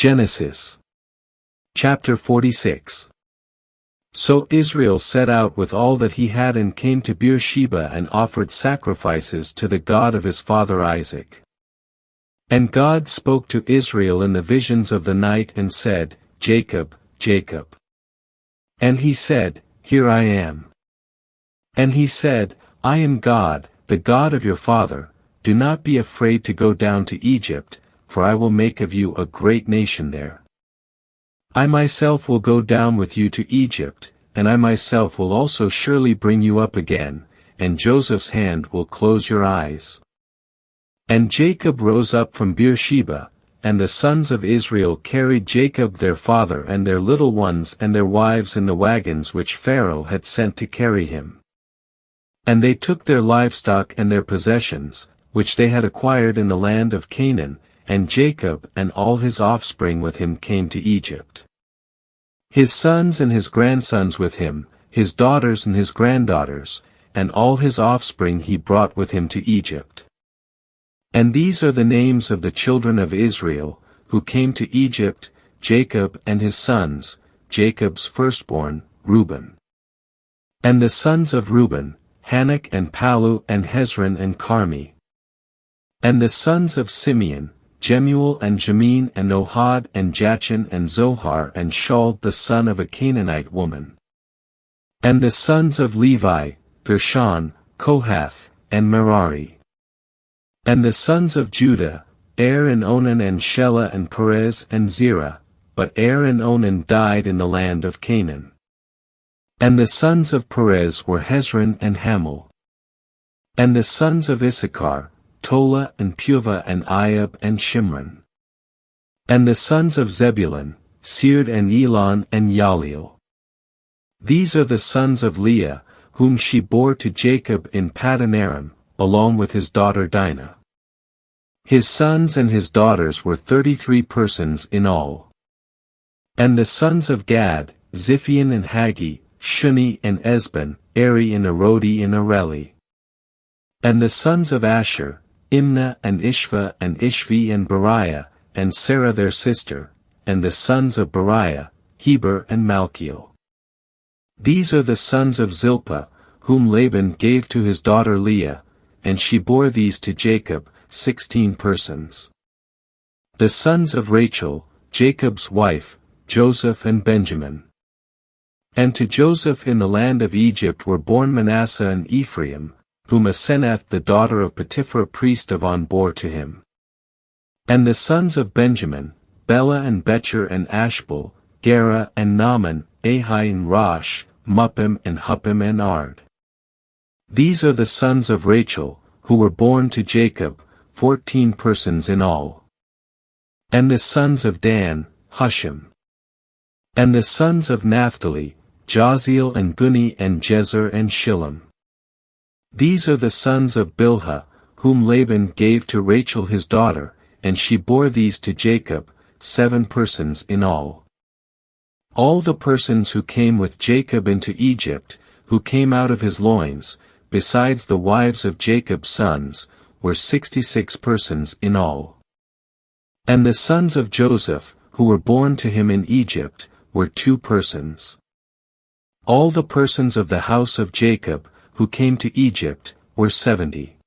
Genesis. Chapter 46. So Israel set out with all that he had and came to Beer-sheba and offered sacrifices to the God of his father Isaac. And God spoke to Israel in the visions of the night and said, Jacob, Jacob. And he said, Here I am. And he said, I am God, the God of your father. Do not be afraid to go down to Egypt, for I will make of you a great nation there. I myself will go down with you to Egypt, and I myself will also surely bring you up again, and Joseph's hand will close your eyes. And Jacob rose up from Beer-sheba, and the sons of Israel carried Jacob their father and their little ones and their wives in the wagons which Pharaoh had sent to carry him. And they took their livestock and their possessions, which they had acquired in the land of Canaan, and Jacob and all his offspring with him came to Egypt. His sons and his grandsons with him, his daughters and his granddaughters, and all his offspring he brought with him to Egypt. And these are the names of the children of Israel, who came to Egypt, Jacob and his sons, Jacob's firstborn, Reuben. And the sons of Reuben, Hanok and Palu and Hezron and Carmi. And the sons of Simeon, Jemuel and Jamin and Ohad and Jachin and Zohar and Shaul the son of a Canaanite woman. And the sons of Levi, Gershon, Kohath, and Merari. And the sons of Judah, Er and Onan and Shelah and Perez and Zerah, but Er and Onan died in the land of Canaan. And the sons of Perez were Hezron and Hamul. And the sons of Issachar, Tola and Puvah and Iab and Shimron. And the sons of Zebulun, Sered and Elon and Yaleel. These are the sons of Leah, whom she bore to Jacob in Paddan Aram, along with his daughter Dinah. His sons and his daughters were 33 persons in all. And the sons of Gad, Ziphion and Haggi, Shuni and Esban, Eri and Arodi and Areli. And the sons of Asher, Imnah and Ishva and Ishvi and Beriah, and Sarah their sister, and the sons of Beriah, Heber and Malchiel. These are the sons of Zilpah, whom Laban gave to his daughter Leah, and she bore these to Jacob, 16 persons. The sons of Rachel, Jacob's wife, Joseph and Benjamin. And to Joseph in the land of Egypt were born Manasseh and Ephraim, whom Asenath the daughter of Potiphar priest of On bore to him. And the sons of Benjamin, Bela and Becher and Ashbel, Gera and Naaman, Ahi and Rosh, Muppim and Huppim and Ard. These are the sons of Rachel, who were born to Jacob, 14 persons in all. And the sons of Dan, Hushim. And the sons of Naphtali, Jaziel and Guni and Jezer and Shillem. These are the sons of Bilhah, whom Laban gave to Rachel his daughter, and she bore these to Jacob, 7 persons in all. All the persons who came with Jacob into Egypt, who came out of his loins, besides the wives of Jacob's sons, were 66 persons in all. And the sons of Joseph, who were born to him in Egypt, were 2 persons. All the persons of the house of Jacob, who came to Egypt, were 70.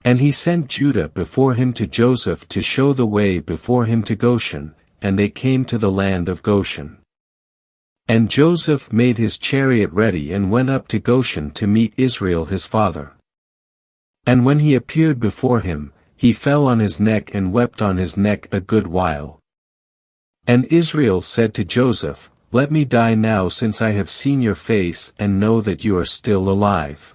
And he sent Judah before him to Joseph to show the way before him to Goshen, and they came to the land of Goshen. And Joseph made his chariot ready and went up to Goshen to meet Israel his father. And when he appeared before him, he fell on his neck and wept on his neck a good while. And Israel said to Joseph, Let me die now since I have seen your face and know that you are still alive.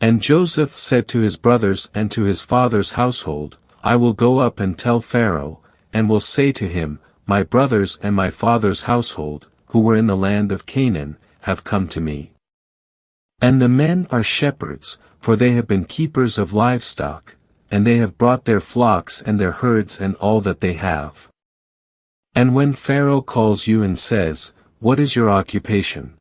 And Joseph said to his brothers and to his father's household, I will go up and tell Pharaoh, and will say to him, My brothers and my father's household, who were in the land of Canaan, have come to me. And the men are shepherds, for they have been keepers of livestock, and they have brought their flocks and their herds and all that they have. And when Pharaoh calls you and says, What is your occupation?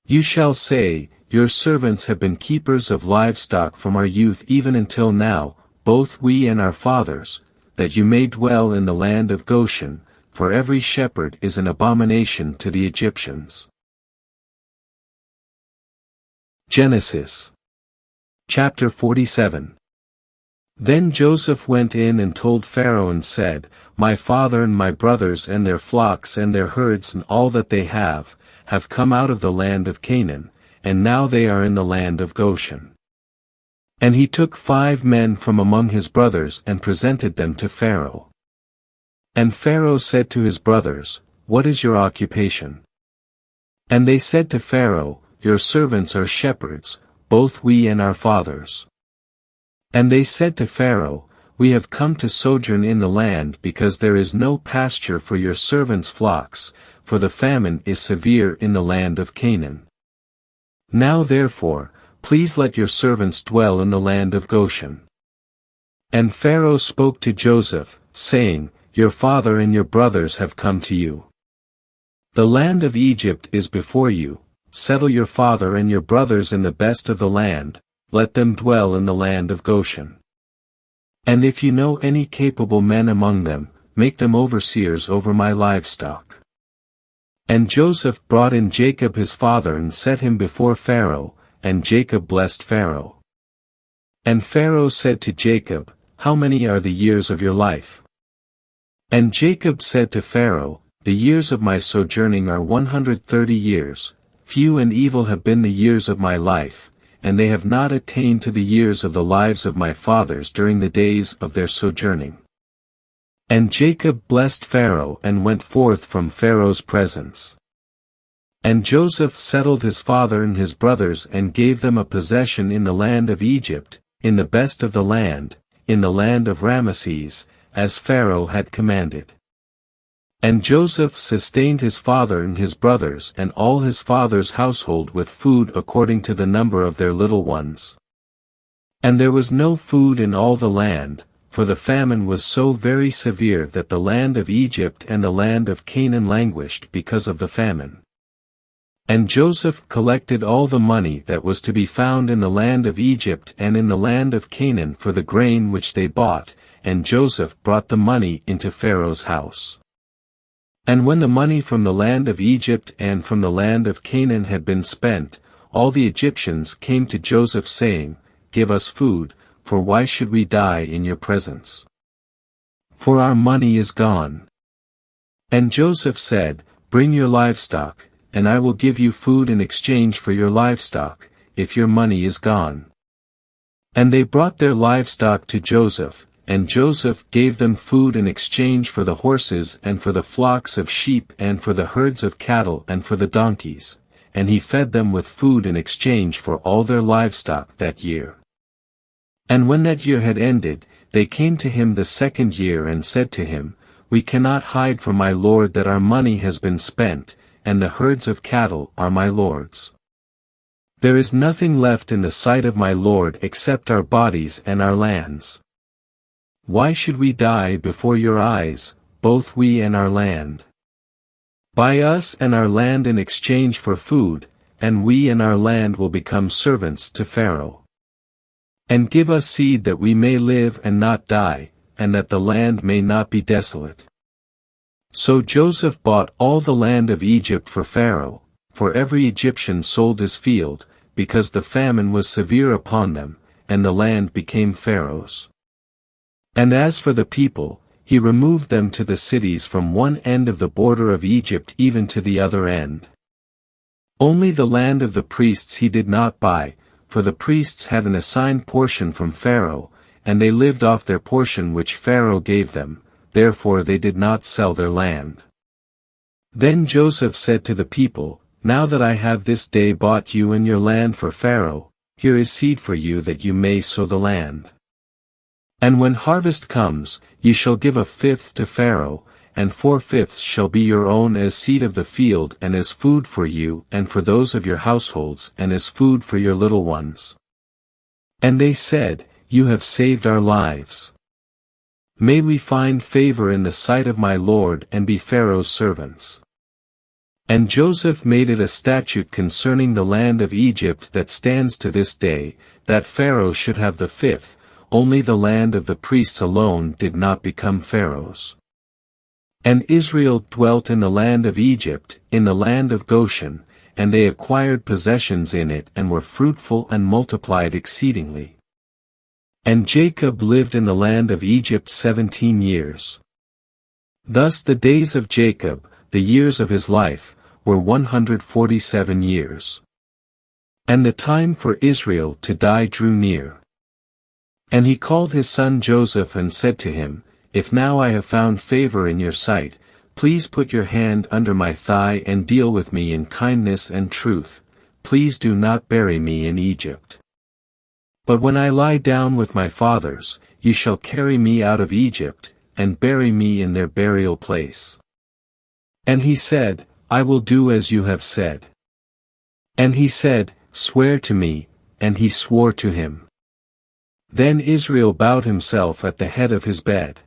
You shall say, Your servants have been keepers of livestock from our youth even until now, both we and our fathers, that you may dwell in the land of Goshen, for every shepherd is an abomination to the Egyptians. Genesis chapter 47. Then Joseph went in and told Pharaoh and said, My father and my brothers and their flocks and their herds and all that they have come out of the land of Canaan, and now they are in the land of Goshen. And he took 5 men from among his brothers and presented them to Pharaoh. And Pharaoh said to his brothers, What is your occupation? And they said to Pharaoh, Your servants are shepherds, both we and our fathers. And they said to Pharaoh, We have come to sojourn in the land because there is no pasture for your servants' flocks, for the famine is severe in the land of Canaan. Now therefore, please let your servants dwell in the land of Goshen. And Pharaoh spoke to Joseph, saying, Your father and your brothers have come to you. The land of Egypt is before you, settle your father and your brothers in the best of the land, let them dwell in the land of Goshen. And if you know any capable men among them, make them overseers over my livestock. And Joseph brought in Jacob his father and set him before Pharaoh, and Jacob blessed Pharaoh. And Pharaoh said to Jacob, How many are the years of your life? And Jacob said to Pharaoh, The years of my sojourning are 130 years, few and evil have been the years of my life, and they have not attained to the years of the lives of my fathers during the days of their sojourning. And Jacob blessed Pharaoh and went forth from Pharaoh's presence. And Joseph settled his father and his brothers and gave them a possession in the land of Egypt, in the best of the land, in the land of Ramesses, as Pharaoh had commanded. And Joseph sustained his father and his brothers and all his father's household with food according to the number of their little ones. And there was no food in all the land, for the famine was so very severe that the land of Egypt and the land of Canaan languished because of the famine. And Joseph collected all the money that was to be found in the land of Egypt and in the land of Canaan for the grain which they bought, and Joseph brought the money into Pharaoh's house. And when the money from the land of Egypt and from the land of Canaan had been spent, all the Egyptians came to Joseph saying, Give us food, for why should we die in your presence? For our money is gone. And Joseph said, Bring your livestock, and I will give you food in exchange for your livestock, if your money is gone. And they brought their livestock to Joseph, and Joseph gave them food in exchange for the horses and for the flocks of sheep and for the herds of cattle and for the donkeys, and he fed them with food in exchange for all their livestock that year. And when that year had ended, they came to him the second year and said to him, We cannot hide from my lord that our money has been spent, and the herds of cattle are my lord's. There is nothing left in the sight of my lord except our bodies and our lands. Why should we die before your eyes, both we and our land? Buy us and our land in exchange for food, and we and our land will become servants to Pharaoh. And give us seed that we may live and not die, and that the land may not be desolate. So Joseph bought all the land of Egypt for Pharaoh, for every Egyptian sold his field, because the famine was severe upon them, and the land became Pharaoh's. And as for the people, he removed them to the cities from one end of the border of Egypt even to the other end. Only the land of the priests he did not buy, for the priests had an assigned portion from Pharaoh, and they lived off their portion which Pharaoh gave them, therefore they did not sell their land. Then Joseph said to the people, Now that I have this day bought you and your land for Pharaoh, here is seed for you that you may sow the land. And when harvest comes, ye shall give 1/5 to Pharaoh, and 4/5 shall be your own as seed of the field and as food for you and for those of your households and as food for your little ones. And they said, You have saved our lives. May we find favor in the sight of my lord and be Pharaoh's servants. And Joseph made it a statute concerning the land of Egypt that stands to this day, that Pharaoh should have the 5th, only the land of the priests alone did not become Pharaoh's. And Israel dwelt in the land of Egypt, in the land of Goshen, and they acquired possessions in it and were fruitful and multiplied exceedingly. And Jacob lived in the land of Egypt 17 years. Thus the days of Jacob, the years of his life, were 147 years. And the time for Israel to die drew near. And he called his son Joseph and said to him, If now I have found favor in your sight, please put your hand under my thigh and deal with me in kindness and truth, please do not bury me in Egypt. But when I lie down with my fathers, you shall carry me out of Egypt, and bury me in their burial place. And he said, I will do as you have said. And he said, Swear to me, and he swore to him. Then Israel bowed himself at the head of his bed.